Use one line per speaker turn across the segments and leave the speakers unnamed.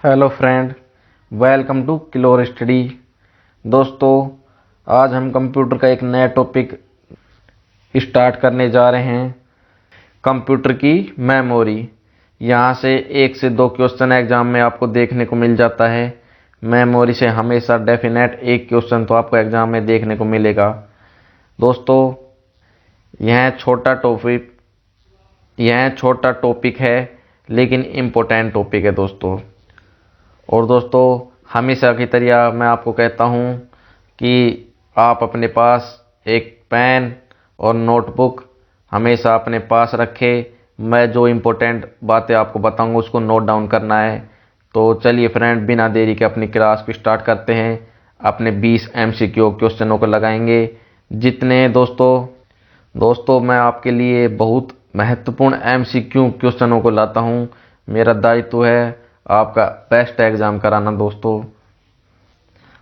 Hello friend, welcome to clore study. दोस्तों, आज हम कंप्यूटर का एक नया टॉपिक स्टार्ट करने जा रहे हैं। कंप्यूटर की मेमोरी। यहाँ से 1 से 2 क्वेश्चन एग्जाम में आपको देखने को मिल जाता है। मेमोरी से हमेशा डेफिनेट एक क्वेश्चन तो आपको एग्जाम में देखने को मिलेगा। दोस्तों, यह छोटा टॉपिक है लेकिन इम्पोर्टेंट टॉपिक है दोस्तों। और दोस्तों, हमेशा की तरह मैं आपको कहता हूँ कि आप अपने पास एक पेन और नोटबुक हमेशा अपने पास रखें। मैं जो इम्पोर्टेंट बातें आपको बताऊँगा उसको नोट डाउन करना है। तो चलिए फ्रेंड, बिना देरी के अपनी क्लास को स्टार्ट करते हैं। अपने 20 MCQ क्वेश्चनों को लगाएंगे। जितने दोस्तों मैं आपके लिए बहुत महत्वपूर्ण MCQ क्वेश्चनों को लाता हूँ। मेरा दायित्व है आपका बेस्ट एग्ज़ाम कराना दोस्तों।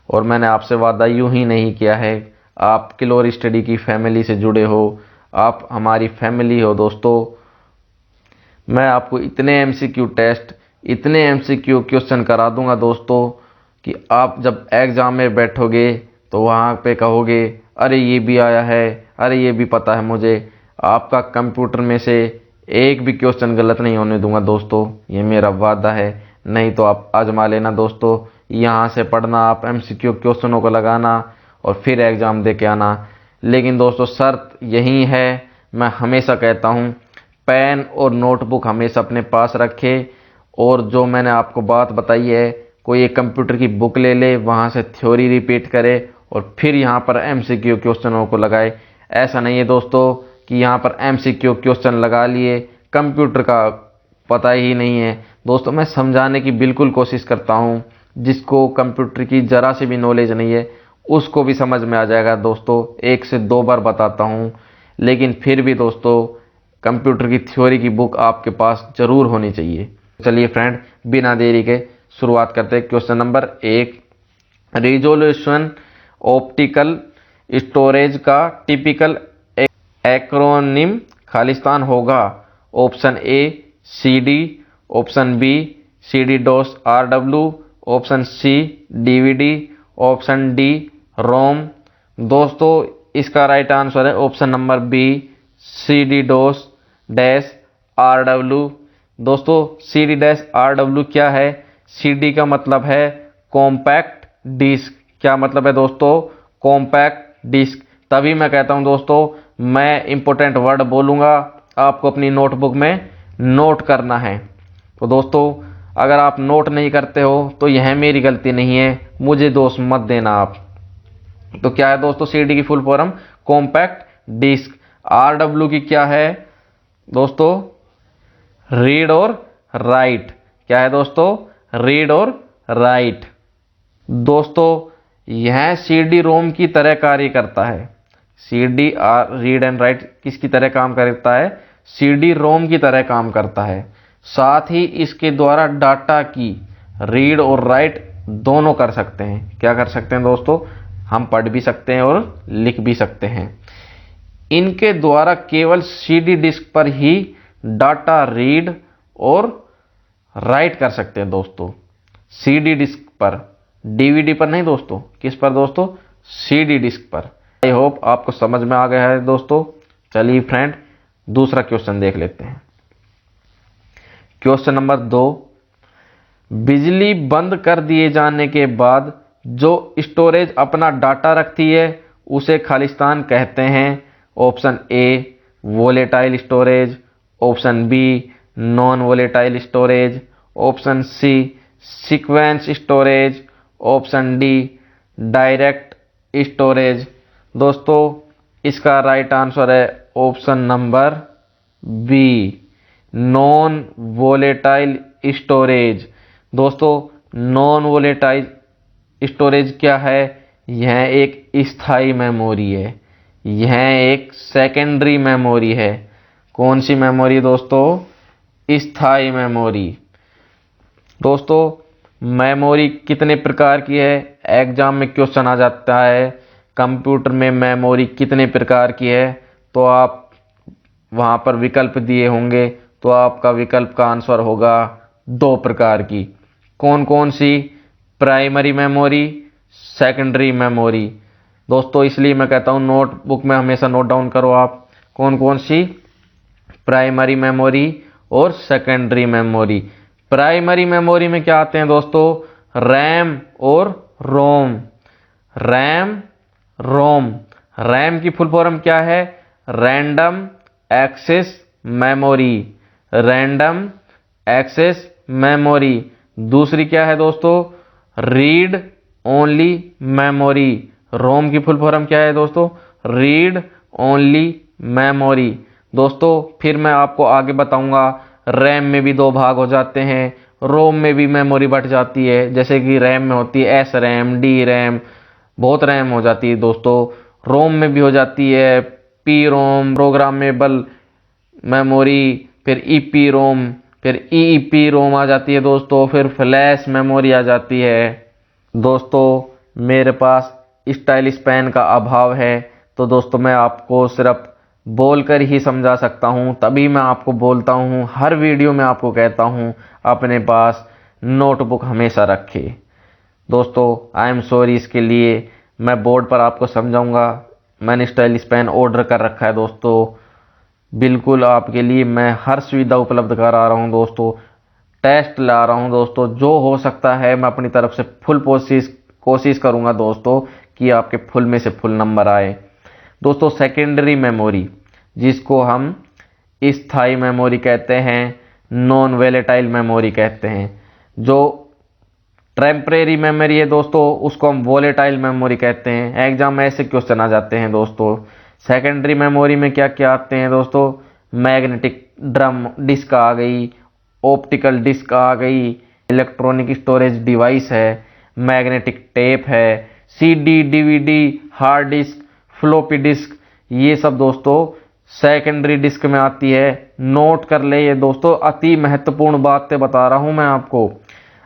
और मैंने आपसे वादा यूं ही नहीं किया है। आप क्लोर स्टडी की फैमिली से जुड़े हो, आप हमारी फैमिली हो दोस्तों। मैं आपको इतने MCQ क्वेश्चन करा दूंगा दोस्तों कि आप जब एग्ज़ाम में बैठोगे तो वहाँ पे कहोगे, अरे ये भी आया है, अरे ये भी पता है मुझे। आपका कंप्यूटर में से एक भी क्वेश्चन गलत नहीं होने दूंगा दोस्तों, ये मेरा वादा है। नहीं तो आप आजमा लेना दोस्तों। यहाँ से पढ़ना, आप MCQ क्वेश्चनों को लगाना और फिर एग्ज़ाम दे के आना। लेकिन दोस्तों शर्त यही है, मैं हमेशा कहता हूँ पेन और नोटबुक हमेशा अपने पास रखें। और जो मैंने आपको बात बताई है, कोई एक कंप्यूटर की बुक ले ले, वहाँ से थ्योरी रिपीट करे और फिर यहाँ पर MCQ क्वेश्चनों को लगाए। ऐसा नहीं है दोस्तों कि यहाँ पर MCQ क्वेश्चन लगा लिए, कंप्यूटर का पता ही नहीं है। दोस्तों, मैं समझाने की बिल्कुल कोशिश करता हूँ। जिसको कंप्यूटर की ज़रा सी भी नॉलेज नहीं है उसको भी समझ में आ जाएगा दोस्तों। 1 से 2 बार बताता हूँ। लेकिन फिर भी दोस्तों, कंप्यूटर की थ्योरी की बुक आपके पास ज़रूर होनी चाहिए। चलिए फ्रेंड, बिना देरी के शुरुआत करते हैं। Question number 1, resolution optical storage का टिपिकल एक्रोनिम खालिस्तान होगा। Option A CD, option B CD DOS RW, option C DVD, option D ROM. दोस्तों, इसका राइट आंसर है option number B CD DOS RW। दोस्तों, CD RW क्या है? CD का मतलब है कॉम्पैक्ट डिस्क। क्या मतलब है दोस्तों? Compact disc. तभी मैं कहता हूं दोस्तों, मैं इंपॉर्टेंट वर्ड बोलूंगा, आपको अपनी नोटबुक में नोट करना है। तो दोस्तों, अगर आप नोट नहीं करते हो तो यह मेरी गलती नहीं है, मुझे दोष मत देना आप। तो क्या है दोस्तों CD की full form? Compact disc. RW की क्या है दोस्तों? रीड और राइट। क्या है दोस्तों? रीड और राइट। दोस्तों, यह CD रोम की तरह कार्य करता है। CD रीड एंड राइट किसकी तरह काम करता है? CD रोम की तरह काम करता है। साथ ही इसके द्वारा डाटा की रीड और राइट दोनों कर सकते हैं। क्या कर सकते हैं दोस्तों? हम पढ़ भी सकते हैं और लिख भी सकते हैं। इनके द्वारा केवल CD डिस्क पर ही डाटा रीड और राइट कर सकते हैं दोस्तों। CD डिस्क पर, DVD पर नहीं दोस्तों। किस पर दोस्तों? CD डिस्क पर। आई होप आपको समझ में आ गया है दोस्तों। चलिए फ्रेंड, दूसरा क्वेश्चन देख लेते हैं। क्वेश्चन नंबर 2, बिजली बंद कर दिए जाने के बाद जो स्टोरेज अपना डाटा रखती है उसे खालिस्तान कहते हैं। Option A volatile storage, option B non volatile storage, option C sequence storage, option D direct storage. दोस्तों, इसका राइट आंसर है option number B non volatile storage. दोस्तों, नॉन वोलेटाइल स्टोरेज क्या है? यह एक स्थायी मेमोरी है, यह एक सेकेंडरी मेमोरी है। कौन सी मेमोरी दोस्तों? स्थायी मेमोरी। दोस्तों, मेमोरी कितने प्रकार की है? एग्जाम में क्वेश्चन आ जाता है, कंप्यूटर में मेमोरी कितने प्रकार की है? तो आप वहाँ पर विकल्प दिए होंगे, तो आपका विकल्प का आंसर होगा 2 प्रकार की। कौन कौन सी? Primary memory, secondary memory. दोस्तों इसलिए मैं कहता हूँ नोटबुक में हमेशा नोट डाउन करो आप, कौन कौन सी? प्राइमरी मेमोरी और सेकेंडरी मेमोरी। प्राइमरी मेमोरी में क्या आते हैं दोस्तों? रैम और रोम। RAM, ROM. रैम की फुल फॉर्म क्या है? Random access memory. Random access memory. दूसरी क्या है दोस्तों? Read only memory. रोम की फुल फॉर्म क्या है दोस्तों? Read only memory. दोस्तों फिर मैं आपको आगे बताऊंगा, रैम में भी दो भाग हो जाते हैं, रोम में भी मेमोरी बढ़ जाती है। जैसे कि रैम में होती है एस रैम, डी रैम, बहुत रैम हो जाती है दोस्तों। रोम में भी हो जाती है पी रोम, प्रोग्रामेबल मेमोरी, फिर ई पी रोम, फिर ई पी रोम आ जाती है दोस्तों, फिर फ्लैश मेमोरी आ जाती है। दोस्तों मेरे पास स्टाइलिश पेन का अभाव है, तो दोस्तों मैं आपको सिर्फ बोलकर ही समझा सकता हूं, तभी मैं आपको बोलता हूं, हर वीडियो में आपको कहता हूं अपने पास नोटबुक हमेशा रखें। दोस्तों आई एम सॉरी, इसके लिए मैं बोर्ड पर आपको समझाऊंगा। मैंने स्टाइलिश पेन ऑर्डर कर रखा है दोस्तों, बिल्कुल आपके लिए मैं हर सुविधा उपलब्ध करा रहा हूं दोस्तों, टेस्ट ला रहा हूं दोस्तों, जो हो सकता है मैं अपनी तरफ से फुल कोशिश करूंगा दोस्तों कि आपके फुल में से फुल नंबर आए। दोस्तों सेकेंडरी मेमोरी, जिसको हम स्थायी मेमोरी कहते हैं, नॉन वोलेटाइल मेमोरी कहते हैं। जो टेम्परेरी मेमोरी है दोस्तों, उसको हम वोलेटाइल मेमोरी कहते हैं। एग्जाम में ऐसे क्वेश्चन आ जाते हैं दोस्तों। सेकेंडरी मेमोरी में क्या क्या आते हैं दोस्तों? मैग्नेटिक ड्रम डिस्क आ गई, ऑप्टिकल डिस्क आ गई, इलेक्ट्रॉनिक स्टोरेज डिवाइस है, मैग्नेटिक टेप है, CD, DVD, hard disk, floppy disk, ये सब दोस्तों सेकेंडरी डिस्क में आती है। नोट कर ले ये दोस्तों, अति महत्वपूर्ण बातें बता रहा हूं मैं आपको।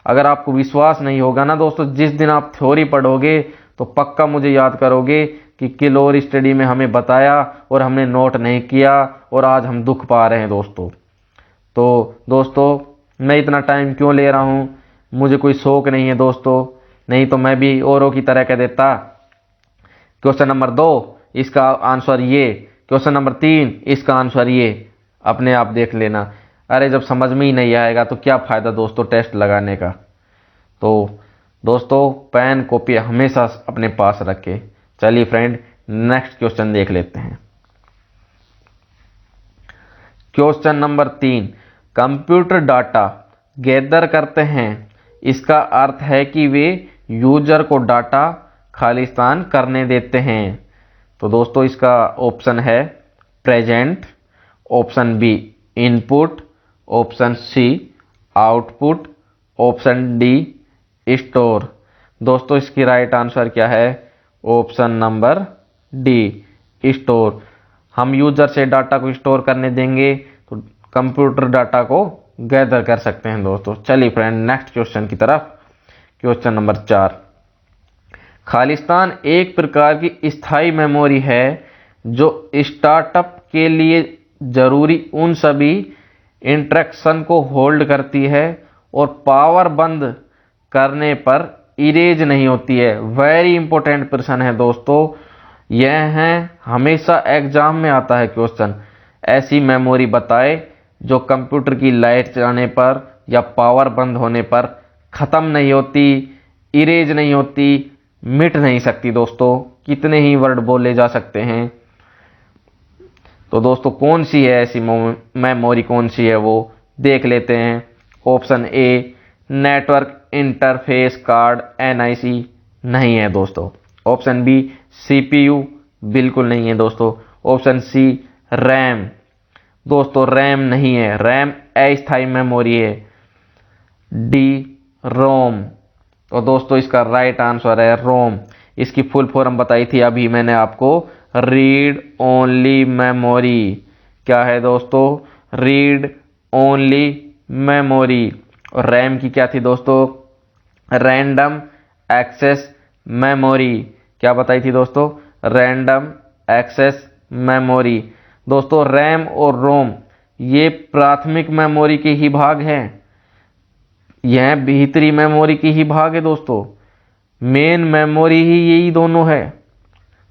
अगर आपको विश्वास नहीं होगा ना दोस्तों, जिस दिन आप थ्योरी पढ़ोगे तो पक्का मुझे याद करोगे कि किलोर स्टडी में हमें बताया और हमने नोट नहीं किया और आज हम दुख पा रहे हैं दोस्तों। तो दोस्तों मैं इतना टाइम क्यों ले रहा हूं? मुझे कोई शौक नहीं है दोस्तों, नहीं तो मैं भी औरों की तरह कह देता क्वेश्चन नंबर 2 इसका आंसर ये, क्वेश्चन नंबर 3 इसका आंसर ये, अपने आप देख लेना। अरे जब समझ में ही नहीं आएगा तो क्या फ़ायदा दोस्तों टेस्ट लगाने का। तो दोस्तों पेन कॉपी हमेशा अपने पास रखें। चलिए फ्रेंड नेक्स्ट क्वेश्चन देख लेते हैं। Question number 3, computer data gather करते हैं, इसका अर्थ है कि वे यूजर को डाटा खालिस्तान करने देते हैं। तो दोस्तों इसका ऑप्शन है present, option B input, option C output, option D store. दोस्तों इसकी राइट आंसर क्या है? Option number D store. हम यूजर से डाटा को स्टोर करने देंगे तो कंप्यूटर डाटा को गैदर कर सकते हैं दोस्तों। चलिए फ्रेंड नेक्स्ट क्वेश्चन की तरफ। क्वेश्चन नंबर 4, खालिस्तान एक प्रकार की स्थायी मेमोरी है जो स्टार्टअप के लिए जरूरी उन सभी इंस्ट्रक्शन को होल्ड करती है और पावर बंद करने पर इरेज नहीं होती है। वेरी इंपॉर्टेंट प्रश्न है दोस्तों, यह है हमेशा एग्जाम में आता है क्वेश्चन। ऐसी मेमोरी बताए जो कंप्यूटर की लाइट जाने पर या पावर बंद होने पर खत्म नहीं होती, इरेज नहीं होती, मिट नहीं सकती। दोस्तों कितने ही वर्ड बोले जा सकते हैं। तो दोस्तों कौन सी है ऐसी मेमोरी, कौन सी है वो देख लेते हैं। Option a network interface card NIC, नहीं है दोस्तों। ऑप्शन बी सीपीयू, बिल्कुल नहीं है दोस्तों। ऑप्शन सी रैम, दोस्तों रैम नहीं है, रैम अस्थायी मेमोरी है। डी रोम, तो दोस्तों इसका राइट आंसर है रोम। इसकी फुल फॉर्म बताई थी अभी मैंने आपको, रीड ओनली मेमोरी। क्या है दोस्तों? Read only memory. और रैम की क्या थी दोस्तों? Random access memory. क्या बताई थी दोस्तों? Random access memory. दोस्तों रैम और रोम ये प्राथमिक मेमोरी के ही भाग हैं। यह भीतरी मेमोरी की ही भाग है दोस्तों। मेन मेमोरी ही यही दोनों है।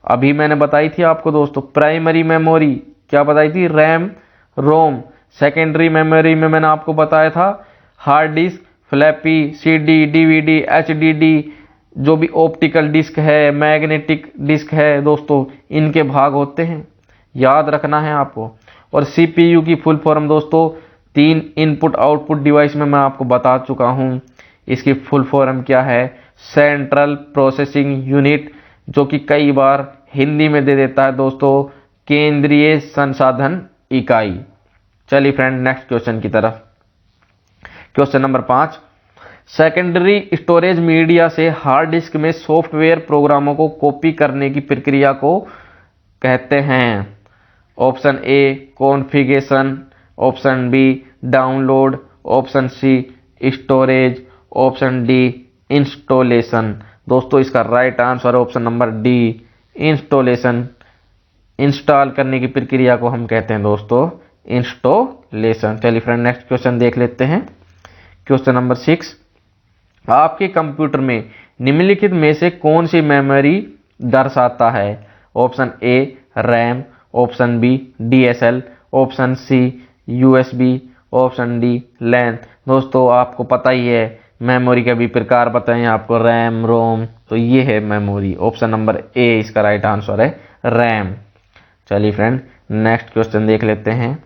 अभी मैंने बताई थी आपको दोस्तों प्राइमरी मेमोरी, क्या बताई थी, रैम रोम। सेकेंडरी मेमोरी में मैंने आपको बताया था hard disk, flappy, CD, DVD, HDD, जो भी ऑप्टिकल डिस्क है, मैग्नेटिक डिस्क है दोस्तों, इनके भाग होते हैं, याद रखना है आपको। और सीपीयू की फुल फॉर्म दोस्तों 3 इनपुट आउटपुट डिवाइस में मैं आपको बता चुका हूं। इसकी फुल फॉर्म क्या है, सेंट्रल प्रोसेसिंग यूनिट, जो कि कई बार हिंदी में दे देता है दोस्तों केंद्रीय संसाधन इकाई। चलिए फ्रेंड नेक्स्ट क्वेश्चन की तरफ। Question number 5, secondary storage media से हार्ड डिस्क में सॉफ्टवेयर प्रोग्रामों को कॉपी करने की प्रक्रिया को कहते हैं। Option A configuration, option B download, option C storage, option D installation. दोस्तों इसका right answer option number D installation. Install करने की प्रक्रिया को हम कहते हैं दोस्तों इंस्टॉलेशन। चलिए फ्रेंड नेक्स्ट क्वेश्चन देख लेते हैं। क्वेश्चन नंबर 6, आपके कंप्यूटर में निम्नलिखित में से कौन सी मेमोरी दर्शाता है। Option A RAM, option B DSL, option C USB, option D LAN. दोस्तों आपको पता ही है मेमोरी के भी प्रकार बताएं आपको, रैम रोम, तो ये है मेमोरी। ऑप्शन नंबर ए इसका राइट आंसर है रैम। चलिए फ्रेंड नेक्स्ट क्वेश्चन देख लेते हैं।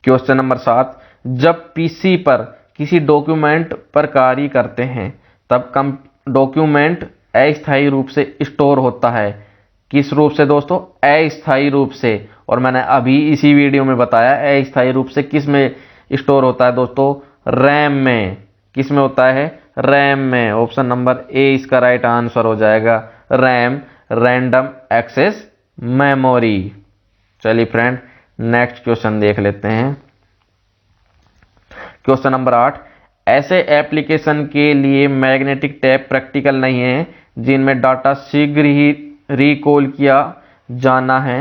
क्वेश्चन नंबर 7, जब पीसी पर किसी डॉक्यूमेंट पर कार्य करते हैं तब डॉक्यूमेंट अस्थायी रूप से स्टोर होता है। किस रूप से दोस्तों, अस्थायी रूप से। और मैंने अभी इसी वीडियो में बताया अस्थायी रूप से किस में स्टोर होता है दोस्तों, रैम में। किस में होता है, रैम में। ऑप्शन नंबर ए इसका राइट आंसर हो जाएगा रैम, रैंडम एक्सेस मेमोरी। चलिए फ्रेंड नेक्स्ट क्वेश्चन देख लेते हैं। क्वेश्चन नंबर 8, ऐसे एप्लीकेशन के लिए मैग्नेटिक टेप प्रैक्टिकल नहीं है जिनमें डाटा शीघ्र ही रिकॉल किया जाना है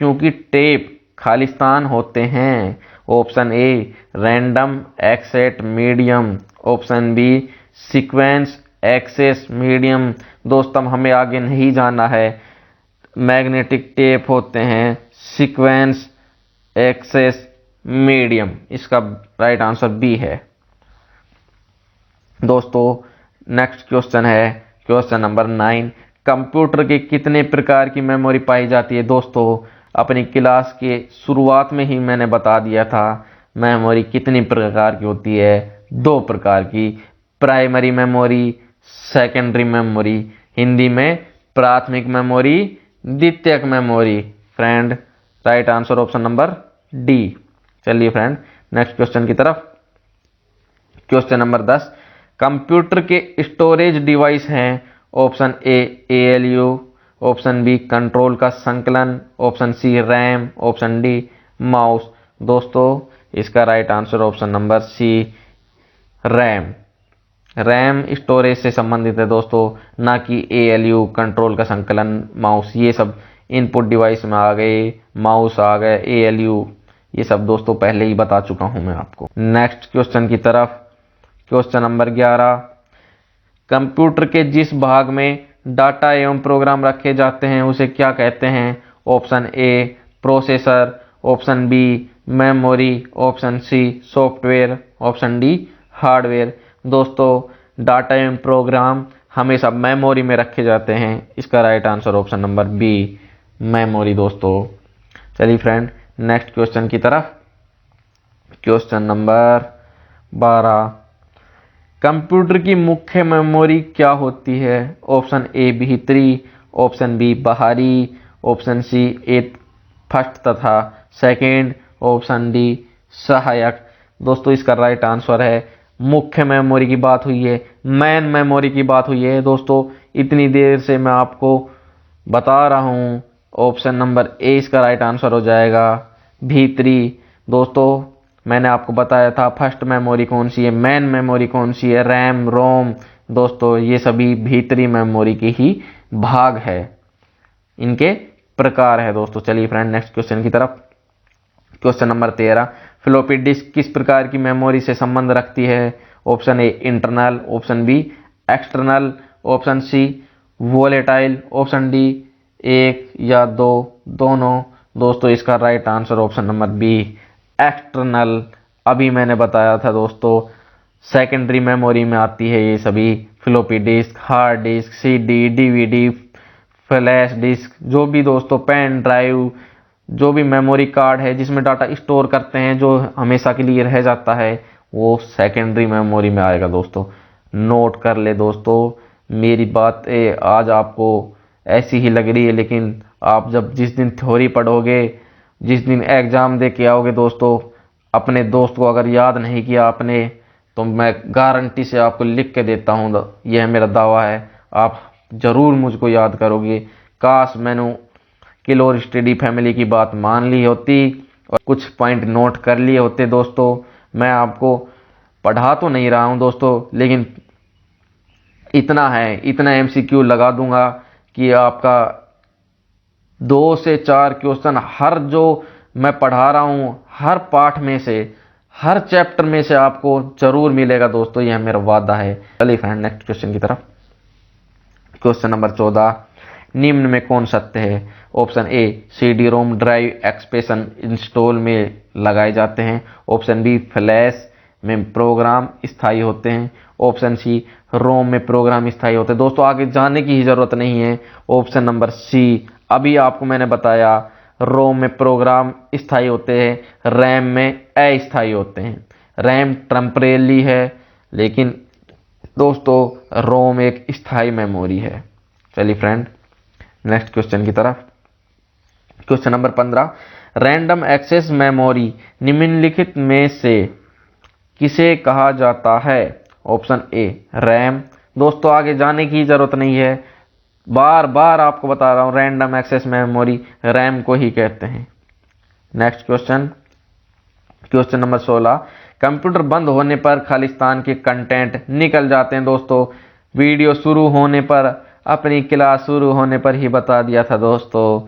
क्योंकि टेप खालिस्तान होते हैं। Option A random access medium, option B sequence access medium. दोस्तों हमें आगे नहीं जाना है, मैग्नेटिक टेप होते हैं सीक्वेंस एक्सेस मीडियम। इसका राइट आंसर बी है दोस्तों। नेक्स्ट क्वेश्चन है क्वेश्चन नंबर 9, कंप्यूटर के कितने प्रकार की मेमोरी पाई जाती है। दोस्तों अपनी क्लास के शुरुआत में ही मैंने बता दिया था मेमोरी कितनी प्रकार की होती है, 2 प्रकार की, primary memory, secondary memory, Hindi में प्राथमिक मेमोरी, द्वितीयक memory. Friend right answer option number D. चलिए फ्रेंड नेक्स्ट क्वेश्चन की तरफ। क्वेश्चन नंबर 10, कंप्यूटर के स्टोरेज डिवाइस हैं। Option A ALU, option B control का संकलन, option C RAM, option D mouse. दोस्तों इसका right answer option number C RAM. RAM storage से संबंधित है दोस्तों, ना कि एएलयू कंट्रोल का संकलन, माउस। ये सब इनपुट डिवाइस में आ गए, माउस आ गए, एएलयू ये सब दोस्तों पहले ही बता चुका हूं मैं आपको। नेक्स्ट क्वेश्चन की तरफ। क्वेश्चन नंबर 11, कंप्यूटर के जिस भाग में डाटा एवं प्रोग्राम रखे जाते हैं उसे क्या कहते हैं। Option A processor, option B memory, option C software, option D hardware. दोस्तों डाटा एवं प्रोग्राम हमेशा मेमोरी में रखे जाते हैं। इसका right answer option number B memory दोस्तों। चलिए फ्रेंड नेक्स्ट क्वेश्चन की तरफ। क्वेश्चन नंबर 12, कंप्यूटर की मुख्य मेमोरी क्या होती है। ऑप्शन ए भीतरी, ऑप्शन बी बाहरी, ऑप्शन सी फर्स्ट तथा सेकेंड, ऑप्शन डी सहायक। दोस्तों इसका राइट आंसर है, मुख्य मेमोरी की बात हुई है, मेन मेमोरी की बात हुई है दोस्तों। इतनी देर से मैं आपको बता रहा हूं, ऑप्शन नंबर ए इसका राइट आंसर हो जाएगा भीतरी। दोस्तों मैंने आपको बताया था फर्स्ट मेमोरी कौन सी है, मेन मेमोरी कौन सी है, रैम रोम। दोस्तों ये सभी भीतरी मेमोरी के ही भाग है, इनके प्रकार है दोस्तों। चलिए फ्रेंड नेक्स्ट क्वेश्चन की तरफ। क्वेश्चन नंबर 13, फ्लॉपी डिस्क किस प्रकार की मेमोरी से संबंध रखती है? Option A internal, option B external, option C volatile, option D एक या दो दोनों। दोस्तों इसका right answer option number B external. अभी मैंने बताया था दोस्तों, सेकेंडरी मेमोरी में आती है ये सभी, floppy disk, hard disk, CD, DVD, flash disk, जो भी दोस्तों पेन ड्राइव, जो भी मेमोरी कार्ड है जिसमें डाटा स्टोर करते हैं जो हमेशा के लिए रह जाता है, वो सेकेंडरी मेमोरी में आएगा दोस्तों। नोट कर ले दोस्तों, मेरी बात आज आपको ऐसी ही लग रही है, लेकिन आप जब जिस दिन थ्योरी पढ़ोगे, जिस दिन एग्जाम दे के आओगे दोस्तों, अपने दोस्त को अगर याद नहीं किया आपने, तो मैं गारंटी से आपको लिख के देता हूँ, यह मेरा दावा है, आप ज़रूर मुझको याद करोगे। काश मैंने किलोर स्टडी फैमिली की बात मान ली होती और कुछ पॉइंट नोट कर लिए होते दोस्तों। मैं आपको पढ़ा तो नहीं रहा हूँ दोस्तों, लेकिन इतना है, इतना एमसीक्यू लगा दूंगा कि आपका 2 से 4 क्वेश्चन हर जो मैं पढ़ा रहा हूँ, हर पाठ में से, हर चैप्टर में से आपको जरूर मिलेगा दोस्तों, यह मेरा वादा है। चलिए फ्रेंड नेक्स्ट क्वेश्चन की तरफ। क्वेश्चन नंबर 14, निम्न में कौन सत्य है? ऑप्शन ए CD ROM drive expansion install में लगाए जाते हैं, ऑप्शन बी फ्लैश में प्रोग्राम स्थायी होते हैं, ऑप्शन सी रोम में प्रोग्राम स्थायी होते हैं। दोस्तों आगे जाने की ही जरूरत नहीं है, ऑप्शन नंबर सी, अभी आपको मैंने बताया, रोम में प्रोग्राम स्थायी होते हैं, रैम में अस्थायी होते हैं। रैम टेम्परेरी है, लेकिन दोस्तों रोम एक स्थायी मेमोरी है। चलिए फ्रेंड नेक्स्ट क्वेश्चन की तरफ। Question number 15, random access memory निम्नलिखित में से किसे कहा जाता है? Option A RAM. दोस्तों आगे जाने की जरूरत नहीं है, बार बार आपको बता रहा हूं, रैंडम एक्सेस मेमोरी रैम को ही कहते हैं। Next question, question number 16, computer बंद होने पर खालिस्तान के कंटेंट निकल जाते हैं। दोस्तों वीडियो शुरू होने पर, अपनी क्लास शुरू होने पर ही बता दिया था दोस्तों,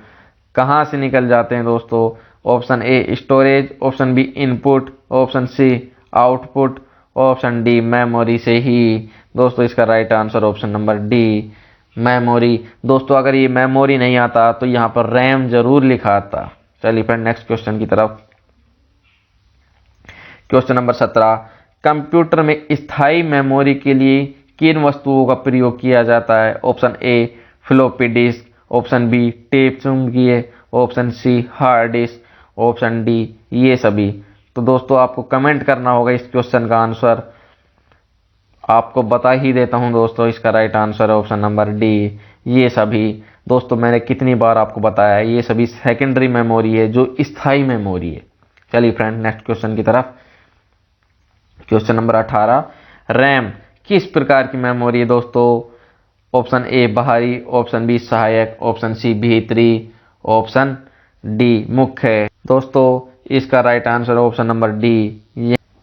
कहां से निकल जाते हैं दोस्तों? Option A storage, option B input, option C output, option D memory से ही। दोस्तों इसका right answer option number D memory. दोस्तों अगर ये मेमोरी नहीं आता तो यहाँ पर रैम जरूर लिखा आता। चलिए फ्रेंड नेक्स्ट क्वेश्चन की तरफ। क्वेश्चन नंबर 17, कंप्यूटर में स्थायी मेमोरी के लिए किन वस्तुओं का प्रयोग किया जाता है? Option A floppy disk, option B tape चुंबकीय, option C hard disk, option D ये सभी। तो दोस्तों आपको कमेंट करना होगा इस क्वेश्चन का आंसर, आपको बता ही देता हूं दोस्तों, इसका राइट आंसर है ऑप्शन नंबर डी ये सभी। दोस्तों मैंने कितनी बार आपको बताया है, ये सभी सेकेंडरी मेमोरी है जो स्थायी मेमोरी है। चलिए फ्रेंड नेक्स्ट क्वेश्चन की तरफ। क्वेश्चन नंबर 18, रैम किस प्रकार की मेमोरी है दोस्तों? ऑप्शन ए बाहरी, ऑप्शन बी सहायक, ऑप्शन सी भीतरी, ऑप्शन डी मुख्य। दोस्तों इसका right answer option number D,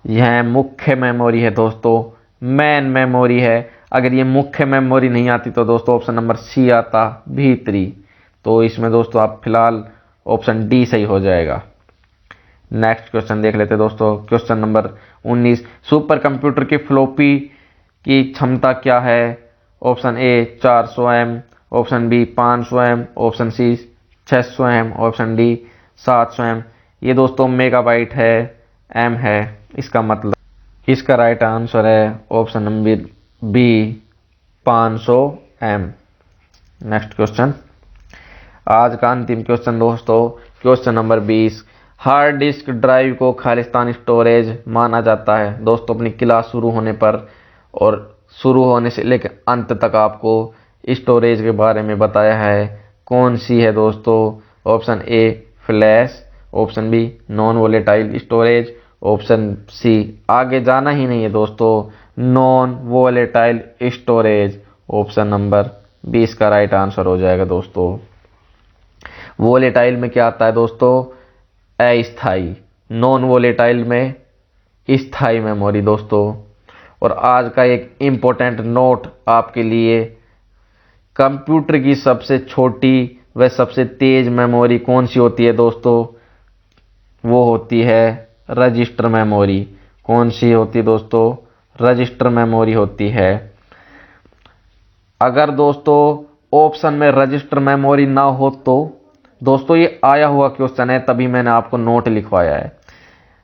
यह मुख्य मेमोरी है दोस्तों, मेन मेमोरी है। अगर ये मुख्य मेमोरी नहीं आती तो दोस्तों ऑप्शन नंबर सी आता भीतरी। तो इसमें दोस्तों आप फिलहाल ऑप्शन डी सही हो जाएगा। नेक्स्ट क्वेश्चन देख लेते हैं दोस्तों। क्वेश्चन नंबर 19, सुपर कंप्यूटर की फ्लॉपी की क्षमता क्या है? Option A 400 M, option B 500 M, option C 600 M, option D 700 M. ये दोस्तों मेगाबाइट है, एम है इसका मतलब। इसका राइट आंसर है option number B 500 M. Next question, आज का अंतिम क्वेश्चन दोस्तों, question number 20, hard disk drive को खालिस्तान स्टोरेज माना जाता है। दोस्तों अपनी क्लास शुरू होने पर और शुरू होने से लेकर अंत तक आपको स्टोरेज के बारे में बताया है, कौन सी है दोस्तों? Option A flash, option B non volatile storage, option C आगे जाना ही नहीं है दोस्तों, non volatile storage. Option number 20 का राइट आंसर हो जाएगा दोस्तों। वोलेटाइल में क्या आता है दोस्तों? अस्थाई, नॉन वोलेटाइल में स्थाई मेमोरी दोस्तों। और आज का एक इम्पोर्टेंट नोट आपके लिए, कंप्यूटर की सबसे छोटी व सबसे तेज मेमोरी कौन सी होती है दोस्तों? वो होती है रजिस्टर मेमोरी। कौन सी होती है दोस्तों? रजिस्टर मेमोरी होती है। अगर दोस्तों ऑप्शन में रजिस्टर मेमोरी ना हो तो दोस्तों ये आया हुआ क्वेश्चन है, तभी मैंने आपको नोट लिखवाया है।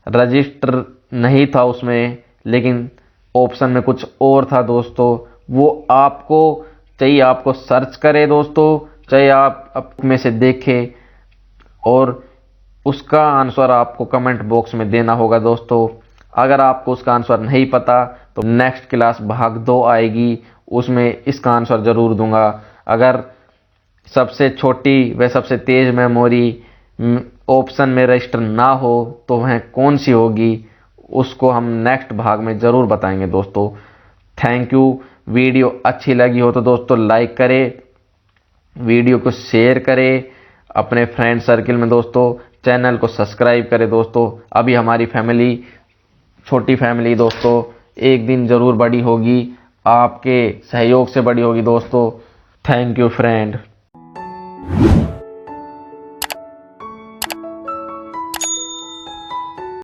रजिस्टर नहीं था उसमें, लेकिन ऑप्शन में कुछ और था दोस्तों। वो आपको चाहिए आपको सर्च करे दोस्तों, चाहे आप में से देखें, और उसका आंसर आपको कमेंट बॉक्स में देना होगा दोस्तों। अगर आपको उसका आंसर नहीं पता तो नेक्स्ट क्लास भाग 2 आएगी, उसमें इसका आंसर जरूर दूंगा। अगर सबसे छोटी व सबसे तेज मेमोरी ऑप्शन में रजिस्टर ना हो तो वह कौन सी होगी, उसको हम नेक्स्ट भाग में ज़रूर बताएंगे दोस्तों। Thank you. वीडियो अच्छी लगी हो तो दोस्तों लाइक करें, वीडियो को शेयर करें अपने फ्रेंड सर्किल में दोस्तों, चैनल को सब्सक्राइब करें दोस्तों। अभी हमारी फैमिली, छोटी फैमिली दोस्तों, एक दिन ज़रूर बड़ी होगी, आपके सहयोग से बड़ी होगी दोस्तों। Thank you friend.